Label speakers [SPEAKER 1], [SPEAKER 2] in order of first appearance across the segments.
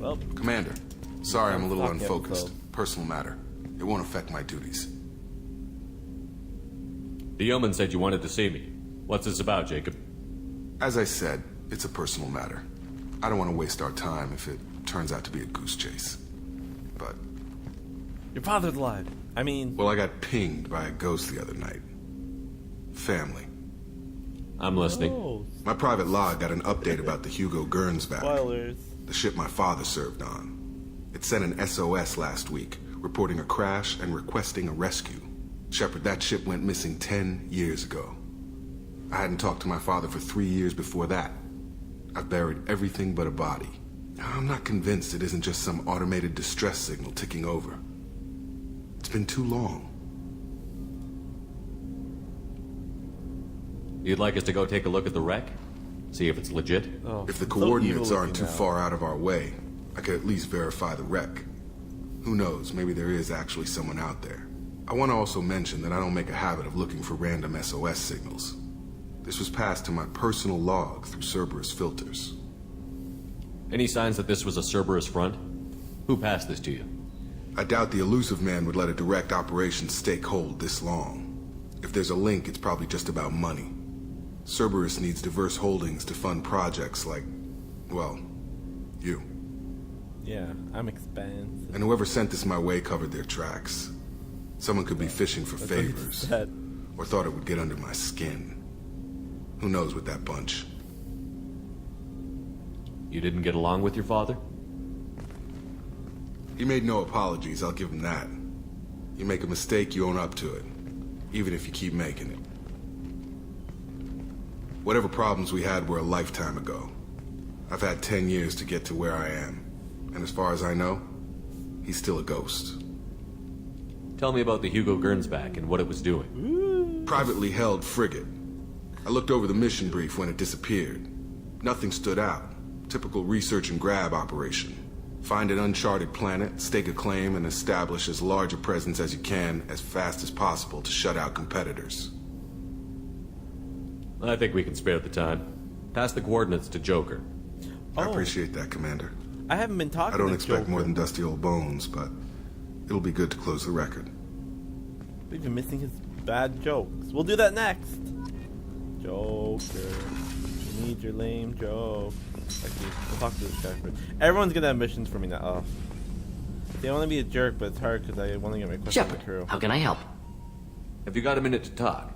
[SPEAKER 1] Well,
[SPEAKER 2] Commander, sorry I'm a little
[SPEAKER 1] Fuck
[SPEAKER 2] unfocused.
[SPEAKER 1] episode.
[SPEAKER 2] Personal matter. It won't affect my duties.
[SPEAKER 3] The yeoman said you wanted to see me. What's this about, Jacob?
[SPEAKER 2] As I said, it's a personal matter. I don't want to waste our time if it turns out to be a goose chase. But,
[SPEAKER 1] your father's alive. I mean,
[SPEAKER 2] well, I got pinged by a ghost the other night. Family.
[SPEAKER 3] I'm listening.
[SPEAKER 1] oh,
[SPEAKER 2] My private log got an update about the Hugo Gernsback,
[SPEAKER 1] spoilers.
[SPEAKER 2] the ship my father served on. It sent an SOS last week, reporting a crash and requesting a rescue. Shepard, that ship went missing 10 years ago. I hadn't talked to my father for 3 years before that. I've buried everything but a body. I'm not convinced it isn't just some automated distress signal ticking over. It's been too long.
[SPEAKER 3] You'd like us to go take a look at the wreck? See if it's legit?
[SPEAKER 1] Oh,
[SPEAKER 2] If the
[SPEAKER 1] so
[SPEAKER 2] coordinates
[SPEAKER 1] evil
[SPEAKER 2] aren't too
[SPEAKER 1] looking now.
[SPEAKER 2] far out of our way, I could at least verify the wreck. Who knows, maybe there is actually someone out there. I want to also mention that I don't make a habit of looking for random SOS signals. This was passed to my personal log through Cerberus filters.
[SPEAKER 3] Any signs that this was a Cerberus front? Who passed this to you?
[SPEAKER 2] I doubt the elusive man would let a direct operations stake hold this long. If there's a link, it's probably just about money. Cerberus needs diverse holdings to fund projects like, well, you.
[SPEAKER 1] Yeah, I'm expensive.
[SPEAKER 2] And whoever sent this my way covered their tracks. Someone could be fishing for
[SPEAKER 1] That's what he
[SPEAKER 2] favors,
[SPEAKER 1] said.
[SPEAKER 2] or thought it would get under my skin. Who knows with that bunch?
[SPEAKER 3] You didn't get along with your father?
[SPEAKER 2] He made no apologies, I'll give him that. You make a mistake, you own up to it, even if you keep making it. Whatever problems we had were a lifetime ago. I've had 10 years to get to where I am, and as far as I know, he's still a ghost.
[SPEAKER 3] Tell me about the Hugo Gernsback and what it was doing.
[SPEAKER 2] Privately held frigate. I looked over the mission brief when it disappeared. Nothing stood out. Typical research and grab operation. Find an uncharted planet, stake a claim, and establish as large a presence as you can as fast as possible to shut out competitors.
[SPEAKER 3] I think we can spare the time. Pass the coordinates to Joker.
[SPEAKER 2] I
[SPEAKER 1] Oh.
[SPEAKER 2] appreciate that, Commander.
[SPEAKER 1] I haven't been talking
[SPEAKER 2] I don't
[SPEAKER 1] to
[SPEAKER 2] expect
[SPEAKER 1] Joker.
[SPEAKER 2] more than dusty old bones, but it'll be good to close the record.
[SPEAKER 1] We've been missing his bad jokes. We'll do that next. Joker. You need your lame joke. Actually, we'll talk to this guy first. Everyone's gonna have missions for me now. Oh. They want to be a jerk, but it's hard because I want to get my question on the
[SPEAKER 4] Shepard,
[SPEAKER 1] crew.
[SPEAKER 4] how can I help?
[SPEAKER 3] Have you got a minute to talk?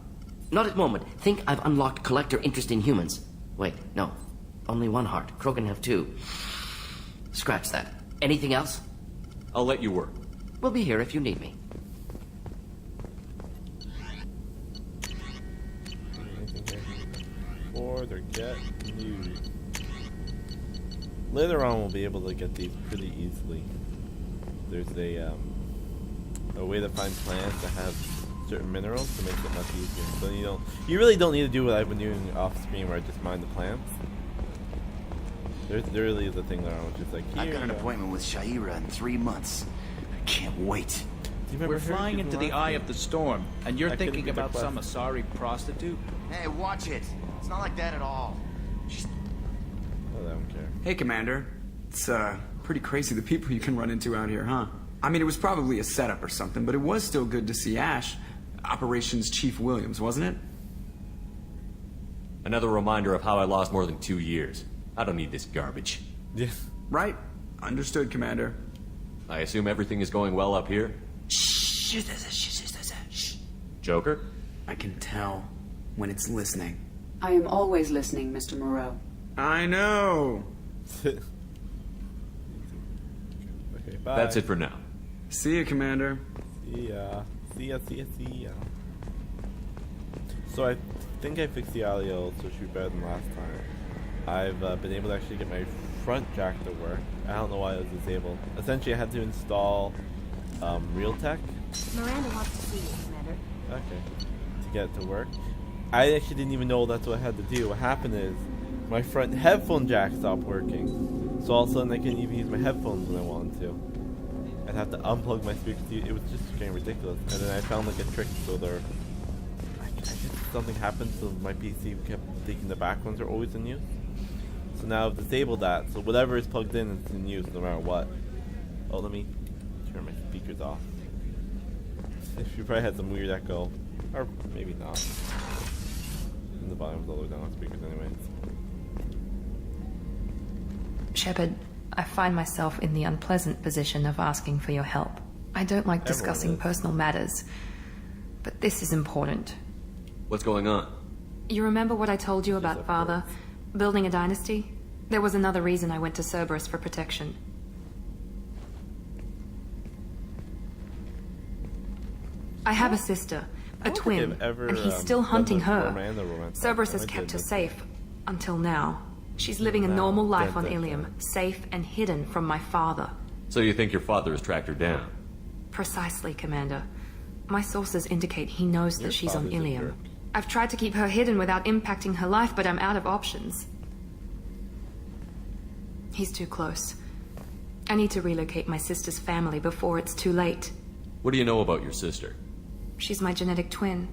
[SPEAKER 4] Not at the moment. Think I've unlocked collector interest in humans. Wait, no. Only one heart. Krogan have two. Scratch that. Anything else?
[SPEAKER 3] I'll let you work.
[SPEAKER 4] We'll be here if you need me.
[SPEAKER 1] Anything here? Board or get news. Later on, we'll be able to get these pretty easily. There's a way to find plants that have certain minerals to make it much easier. So you really don't need to do what I've been doing off screen, where I just mine the plants. There really is a thing there. I was just like,
[SPEAKER 5] I've
[SPEAKER 1] here
[SPEAKER 5] got an
[SPEAKER 1] you go.
[SPEAKER 5] appointment with Shaira in 3 months. I can't wait.
[SPEAKER 1] Do you remember
[SPEAKER 6] We're
[SPEAKER 1] her?
[SPEAKER 6] flying
[SPEAKER 1] She's
[SPEAKER 6] into
[SPEAKER 1] in
[SPEAKER 6] the
[SPEAKER 1] last
[SPEAKER 6] eye
[SPEAKER 1] game.
[SPEAKER 6] of the storm, and you're
[SPEAKER 1] I couldn't
[SPEAKER 6] thinking
[SPEAKER 1] get the
[SPEAKER 6] about some
[SPEAKER 1] quest.
[SPEAKER 6] Asari prostitute?
[SPEAKER 5] Hey, watch it. It's not like that at all.
[SPEAKER 1] Oh, I don't care.
[SPEAKER 7] Hey, Commander. It's, pretty crazy the people you can run into out here, huh? I mean, it was probably a setup or something, but it was still good to see Ash. Operations Chief Williams, wasn't it?
[SPEAKER 3] Another reminder of how I lost more than 2 years. I don't need this garbage.
[SPEAKER 1] Yeah.
[SPEAKER 7] Right. Understood, Commander.
[SPEAKER 3] I assume everything is going well up here?
[SPEAKER 7] Shh.
[SPEAKER 3] Joker?
[SPEAKER 7] I can tell when it's listening.
[SPEAKER 8] I am always listening, Mr. Moreau.
[SPEAKER 7] I know.
[SPEAKER 1] Okay, bye.
[SPEAKER 3] That's it for now.
[SPEAKER 7] See you, Commander.
[SPEAKER 1] See ya. See ya. So I think I fixed the audio so it should be better than last time. I've been able to actually get my front jack to work. I don't know why it was disabled. Essentially, I had to install Realtek.
[SPEAKER 9] Miranda wants to see you, Commander.
[SPEAKER 1] Okay. To get it to work. I actually didn't even know that's what I had to do. What happened is my front headphone jack stopped working. So all of a sudden I couldn't even use my headphones when I wanted to. I'd have to unplug my speakers. It was just getting ridiculous. And then I found like a trick so they're... I guess something happened so my PC kept thinking the back ones are always in use. So now I've disabled that, so whatever is plugged in is in use no matter what. Oh, let me turn my speakers off. You probably had some weird echo. Or maybe not. And the volume's all the way down on speakers anyways.
[SPEAKER 10] Shepard, I find myself in the unpleasant position of asking for your help. I don't like discussing personal matters, but this is important.
[SPEAKER 3] What's going on?
[SPEAKER 10] You remember what I told you about Father? Building a dynasty? There was another reason I went to Cerberus for protection. I have a sister, a twin, and he's still hunting her. Cerberus has kept her safe, until now. She's living a normal life on Ilium, safe and hidden from my father.
[SPEAKER 3] So you think your father has tracked her down?
[SPEAKER 10] Precisely, Commander. My sources indicate he knows that she's on Ilium. I've tried to keep her hidden without impacting her life, but I'm out of options. He's too close. I need to relocate my sister's family before it's too late.
[SPEAKER 3] What do you know about your sister?
[SPEAKER 10] She's my genetic twin.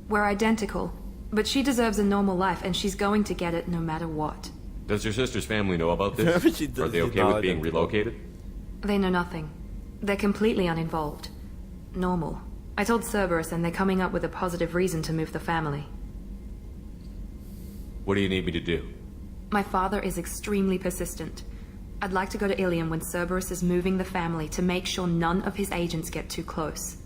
[SPEAKER 10] We're identical, but she deserves a normal life, and she's going to get it no matter what.
[SPEAKER 3] Does your sister's family know about this? Are they okay with being relocated?
[SPEAKER 10] They know nothing. They're completely uninvolved. Normal. I told Cerberus, and they're coming up with a positive reason to move the family.
[SPEAKER 3] What do you need me to do?
[SPEAKER 10] My father is extremely persistent. I'd like to go to Ilium when Cerberus is moving the family to make sure none of his agents get too close.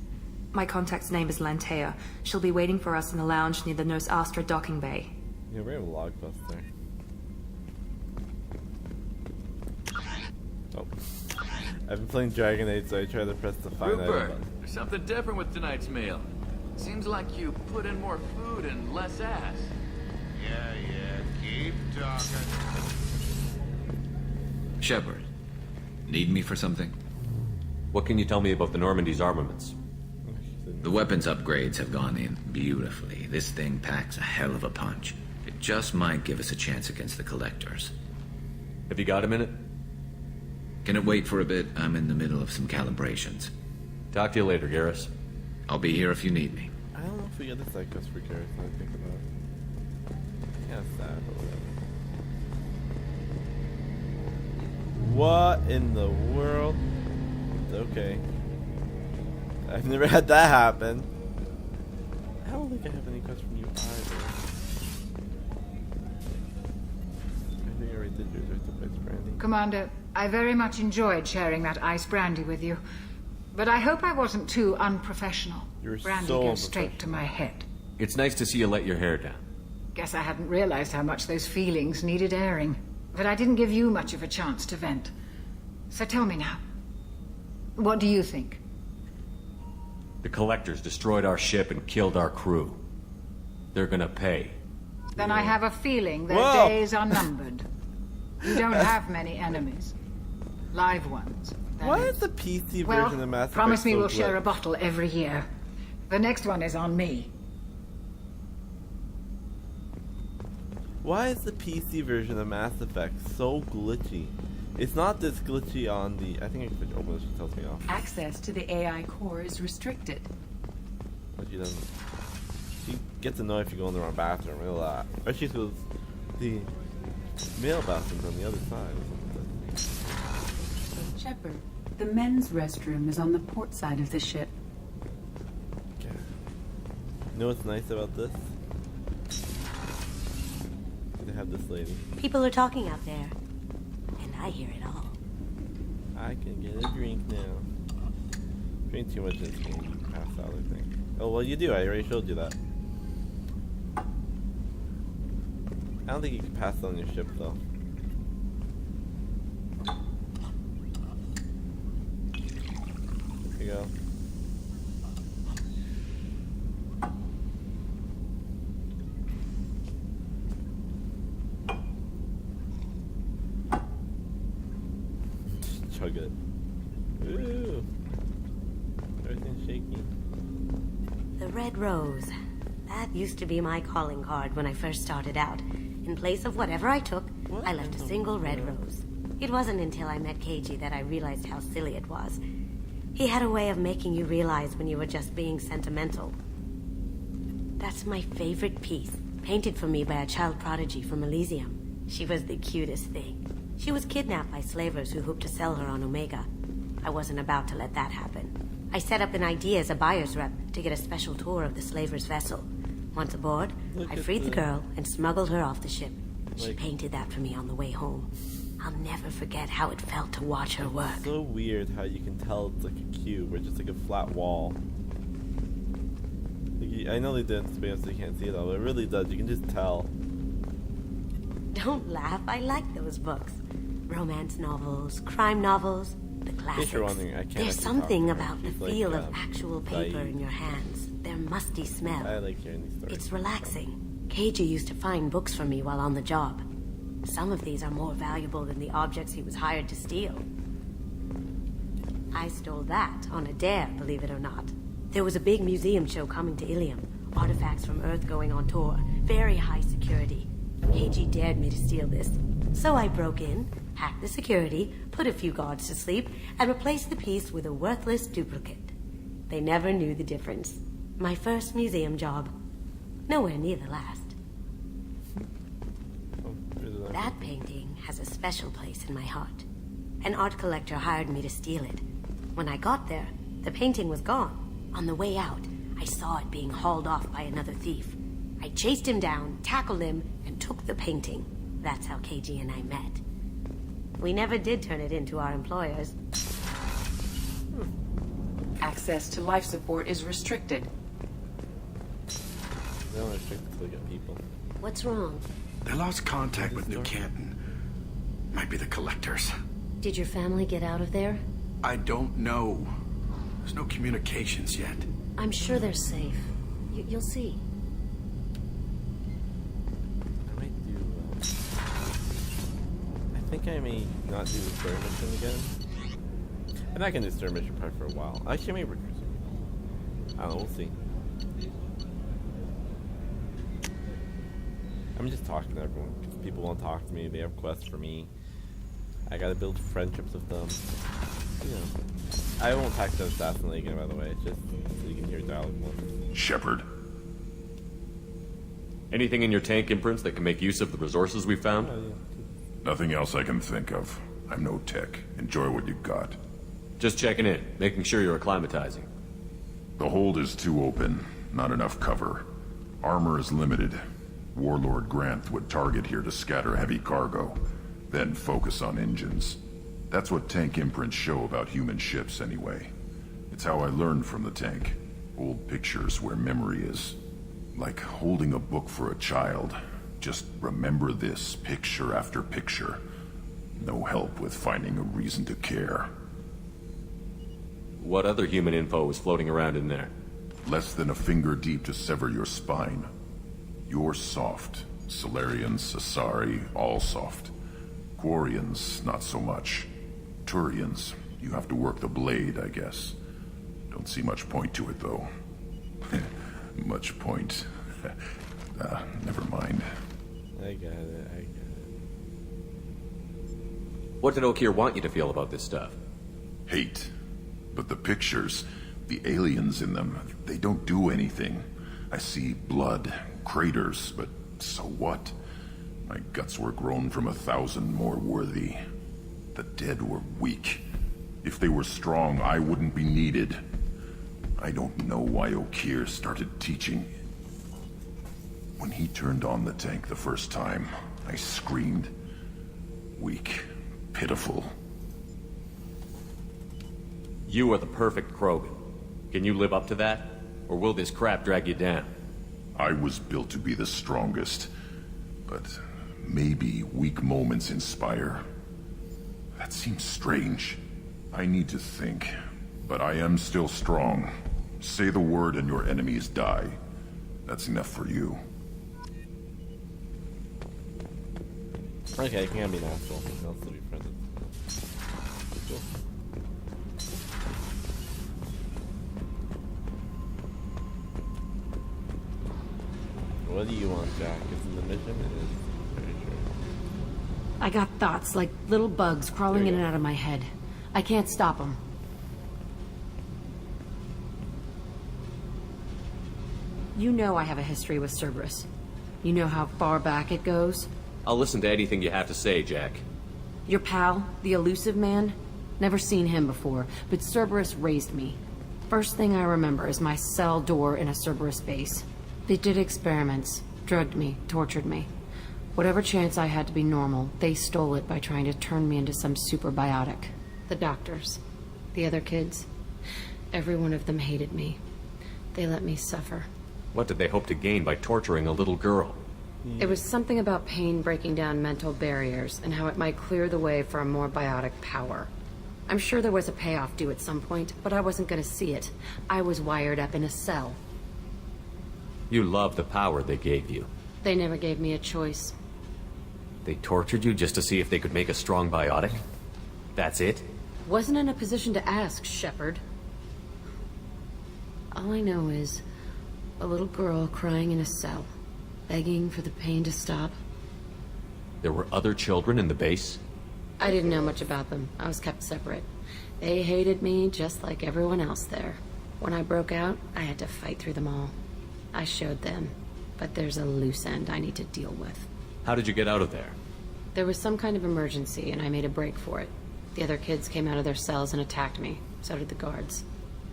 [SPEAKER 10] My contact's name is Lantea. She'll be waiting for us in the lounge near the Nos Astra docking bay.
[SPEAKER 1] Yeah, we're in Logbuster. Oh. I've been playing Dragon Age, so I try to press the find item
[SPEAKER 6] Rupert,
[SPEAKER 1] button.
[SPEAKER 6] there's something different with tonight's meal. Seems like you put in more food and less ass.
[SPEAKER 11] Yeah, keep talking.
[SPEAKER 5] Shepard, need me for something?
[SPEAKER 3] What can you tell me about the Normandy's armaments?
[SPEAKER 5] The weapons upgrades have gone in beautifully. This thing packs a hell of a punch. It just might give us a chance against the Collectors.
[SPEAKER 3] Have you got a minute?
[SPEAKER 5] Can it wait for a bit? I'm in the middle of some calibrations.
[SPEAKER 3] Talk to you later, Garrus.
[SPEAKER 5] I'll be here if you need me.
[SPEAKER 1] I don't know if we get the side quest for Garrus now I think about it. Yeah, sad, but whatever. What in the world? Okay. I've never had that happen. I don't think I have any quests from you either. I think I already did yours. I took ice brandy.
[SPEAKER 12] Commander, I very much enjoyed sharing that ice brandy with you. But I hope I wasn't too unprofessional.
[SPEAKER 1] You're
[SPEAKER 12] brandy
[SPEAKER 1] so
[SPEAKER 12] goes straight to my head.
[SPEAKER 3] It's nice to see you let your hair down.
[SPEAKER 12] Guess I hadn't realized how much those feelings needed airing. But I didn't give you much of a chance to vent. So tell me now. What do you think?
[SPEAKER 3] The Collectors destroyed our ship and killed our crew. They're gonna pay.
[SPEAKER 12] Then I have a feeling their
[SPEAKER 1] Whoa.
[SPEAKER 12] days are numbered. You don't have many enemies. Live ones. that
[SPEAKER 1] Why
[SPEAKER 12] is.
[SPEAKER 1] is the PC
[SPEAKER 12] Well,
[SPEAKER 1] version of Mass Effect
[SPEAKER 12] promise me
[SPEAKER 1] so
[SPEAKER 12] we'll share a
[SPEAKER 1] glitched?
[SPEAKER 12] bottle every year. The next one is on me.
[SPEAKER 1] Why is the PC version of Mass Effect so glitchy? It's not this glitchy on the... I think I can open this, she tells me off.
[SPEAKER 8] Access to the AI core is restricted.
[SPEAKER 1] But she doesn't... She gets annoyed if you go in the wrong bathroom, a lot. Or she goes... The male bathroom's on the other side or something.
[SPEAKER 8] Shepard, the men's restroom is on the port side of the ship.
[SPEAKER 1] Okay. You know what's nice about this? They have this lady.
[SPEAKER 9] People are talking out there, and I hear it all.
[SPEAKER 1] I can get a drink now. Drink too much in this game, you pass out, I think. Oh, well, you do. I already showed you that. I don't think you can pass on your ship, though. There you go. Chug it. Ooh. Everything's shaky.
[SPEAKER 9] The Red Rose. That used to be my calling card when I first started out. In place of whatever I took, I left a single red rose. It wasn't until I met Keiji that I realized how silly it was. He had a way of making you realize when you were just being sentimental. That's my favorite piece, painted for me by a child prodigy from Elysium. She was the cutest thing. She was kidnapped by slavers who hoped to sell her on Omega. I wasn't about to let that happen. I set up an idea as a buyer's rep to get a special tour of the slaver's vessel. Once aboard, I freed the girl and smuggled her off the ship. She painted that for me on the way home. I'll never forget how it felt to watch her work.
[SPEAKER 1] It's so weird how you can tell it's like a cube or just like a flat wall. Like, I know they did it so you can't see it all, but it really does. You can just tell.
[SPEAKER 9] Don't laugh. I like those books. Romance novels, crime novels, the classics.
[SPEAKER 1] You're wondering, I can't
[SPEAKER 9] There's
[SPEAKER 1] actually
[SPEAKER 9] something
[SPEAKER 1] talk to her.
[SPEAKER 9] about the
[SPEAKER 1] She's like,
[SPEAKER 9] feel of actual paper
[SPEAKER 1] Saeed.
[SPEAKER 9] in your hands. Their musty smell.
[SPEAKER 1] I like hearing these stories.
[SPEAKER 9] It's relaxing. Keiji used to find books for me while on the job. Some of these are more valuable than the objects he was hired to steal. I stole that on a dare, believe it or not. There was a big museum show coming to Ilium. Artifacts from Earth going on tour. Very high security. Keiji dared me to steal this. So I broke in, hacked the security, put a few guards to sleep, and replaced the piece with a worthless duplicate. They never knew the difference. My first museum job. Nowhere near the last. That painting has a special place in my heart. An art collector hired me to steal it. When I got there, the painting was gone. On the way out, I saw it being hauled off by another thief. I chased him down, tackled him, and took the painting. That's how Keiji and I met. We never did turn it into our employers.
[SPEAKER 8] Access to life support is restricted.
[SPEAKER 1] They don't restrict it to get people.
[SPEAKER 9] What's wrong?
[SPEAKER 13] They lost contact with New Canton. Might be the Collectors.
[SPEAKER 9] Did your family get out of there?
[SPEAKER 13] I don't know. There's no communications yet.
[SPEAKER 9] I'm sure they're safe. You'll see.
[SPEAKER 1] I might do. I think I may not do the story mission again. I'm not gonna do story mission part for a while. Actually, maybe recruit some people. I don't know. We'll see. I'm just talking to everyone because people won't talk to me. They have quests for me. I gotta build friendships with them. You know, I won't text them Assassin again, by the way. It's just so you can hear dialogue more.
[SPEAKER 14] Shepard.
[SPEAKER 3] Anything in your tank imprints that can make use of the resources we found?
[SPEAKER 1] Oh, yeah.
[SPEAKER 14] Nothing else I can think of. I'm no tech. Enjoy what you got.
[SPEAKER 3] Just checking in, making sure you're acclimatizing.
[SPEAKER 14] The hold is too open. Not enough cover. Armor is limited. Warlord Granth would target here to scatter heavy cargo, then focus on engines. That's what tank imprints show about human ships anyway. It's how I learned from the tank. Old pictures where memory is. Like holding a book for a child. Just remember this picture after picture. No help with finding a reason to care.
[SPEAKER 3] What other human info was floating around in there?
[SPEAKER 14] Less than a finger deep to sever your spine. You're soft. Solarians, Asari, all soft. Quarians, not so much. Turians, you have to work the blade, I guess. Don't see much point to it, though. Much point. Never mind.
[SPEAKER 1] I got it.
[SPEAKER 3] What did Okeer want you to feel about this stuff?
[SPEAKER 14] Hate. But the pictures, the aliens in them, they don't do anything. I see blood, craters, but so what? My guts were grown from 1,000 more worthy. The dead were weak. If they were strong, I wouldn't be needed. I don't know why Okeer started teaching. When he turned on the tank the first time, I screamed. Weak, pitiful.
[SPEAKER 3] You are the perfect Krogan. Can you live up to that? Or will this crap drag you down?
[SPEAKER 14] I was built to be the strongest. But maybe weak moments inspire. That seems strange. I need to think. But I am still strong. Say the word and your enemies die. That's enough for you.
[SPEAKER 1] Okay, I can't be an asshole. I'll still be friends. Cool. What do you want, Jack? Isn't the mission? It is. Pretty sure.
[SPEAKER 15] I got thoughts like little bugs crawling in and out of my head. I can't stop them. You know I have a history with Cerberus. You know how far back it goes?
[SPEAKER 3] I'll listen to anything you have to say, Jack.
[SPEAKER 15] Your pal, the elusive man? Never seen him before, but Cerberus raised me. First thing I remember is my cell door in a Cerberus base. They did experiments, drugged me, tortured me. Whatever chance I had to be normal, they stole it by trying to turn me into some superbiotic. The doctors, the other kids, every one of them hated me. They let me suffer.
[SPEAKER 3] What did they hope to gain by torturing a little girl?
[SPEAKER 15] It was something about pain breaking down mental barriers and how it might clear the way for a more biotic power. I'm sure there was a payoff due at some point, but I wasn't going to see it. I was wired up in a cell.
[SPEAKER 3] You love the power they gave you.
[SPEAKER 15] They never gave me a choice.
[SPEAKER 3] They tortured you just to see if they could make a strong biotic? That's it?
[SPEAKER 15] Wasn't in a position to ask, Shepard. All I know is a little girl crying in a cell, begging for the pain to stop.
[SPEAKER 3] There were other children in the base?
[SPEAKER 15] I didn't know much about them. I was kept separate. They hated me just like everyone else there. When I broke out, I had to fight through them all. I showed them, but there's a loose end I need to deal with.
[SPEAKER 3] How did you get out of there?
[SPEAKER 15] There was some kind of emergency, and I made a break for it. The other kids came out of their cells and attacked me. So did the guards.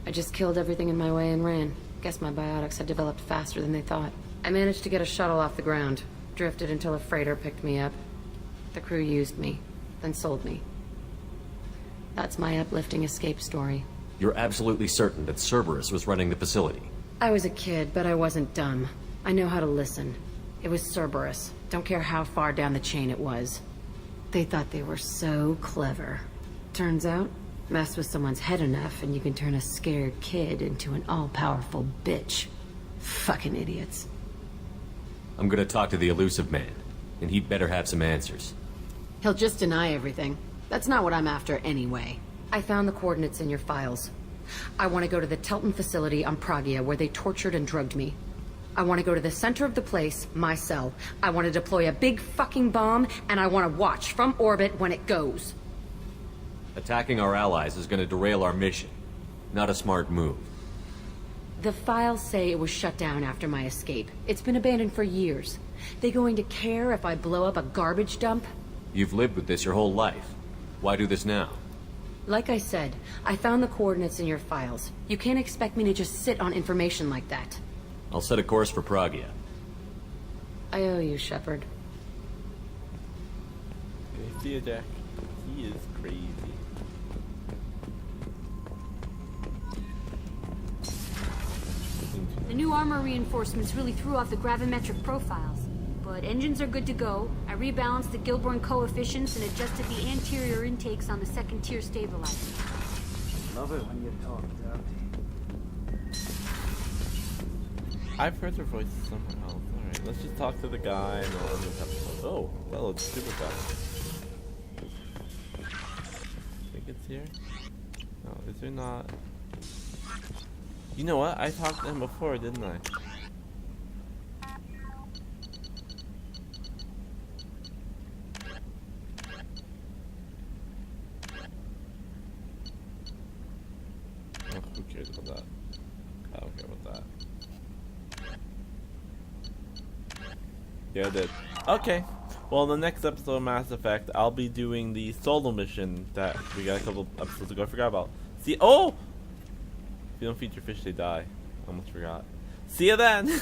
[SPEAKER 15] I just killed everything in my way and ran. Guess my biotics had developed faster than they thought. I managed to get a shuttle off the ground. Drifted until a freighter picked me up. The crew used me, then sold me. That's my uplifting escape story.
[SPEAKER 3] You're absolutely certain that Cerberus was running the facility?
[SPEAKER 15] I was a kid, but I wasn't dumb. I know how to listen. It was Cerberus. Don't care how far down the chain it was. They thought they were so clever. Turns out, mess with someone's head enough and you can turn a scared kid into an all-powerful bitch. Fucking idiots.
[SPEAKER 3] I'm gonna talk to the elusive man, and he'd better have some answers.
[SPEAKER 15] He'll just deny everything. That's not what I'm after anyway. I found the coordinates in your files. I want to go to the Telton facility on Pragia where they tortured and drugged me. I want to go to the center of the place, my cell. I want to deploy a big fucking bomb, and I want to watch from orbit when it goes.
[SPEAKER 3] Attacking our allies is gonna derail our mission. Not a smart move.
[SPEAKER 15] The files say it was shut down after my escape. It's been abandoned for years. They going to care if I blow up a garbage dump?
[SPEAKER 3] You've lived with this your whole life. Why do this now?
[SPEAKER 15] Like I said, I found the coordinates in your files. You can't expect me to just sit on information like that.
[SPEAKER 3] I'll set a course for Pragia.
[SPEAKER 15] I owe you, Shepard.
[SPEAKER 1] Okay, see ya, Jack. He is crazy.
[SPEAKER 16] The new armor reinforcements really threw off the gravimetric profiles. But engines are good to go. I rebalanced the Gilborn coefficients and adjusted the anterior intakes on the second tier stabilizer.
[SPEAKER 17] Love it when you talk, Doug.
[SPEAKER 1] I've heard her voice somewhere else. Alright, let's just talk to the guy and we'll end this episode. Oh, that looks super fast. I think it's here? No, is there not? You know what? I talked to him before, didn't I? Oh, who cares about that? I don't care about that. Yeah, I did. Okay. Well, in the next episode of Mass Effect, I'll be doing the solo mission that we got a couple episodes ago. I forgot about. See, oh! If you don't feed your fish, they die. Almost forgot. See you then!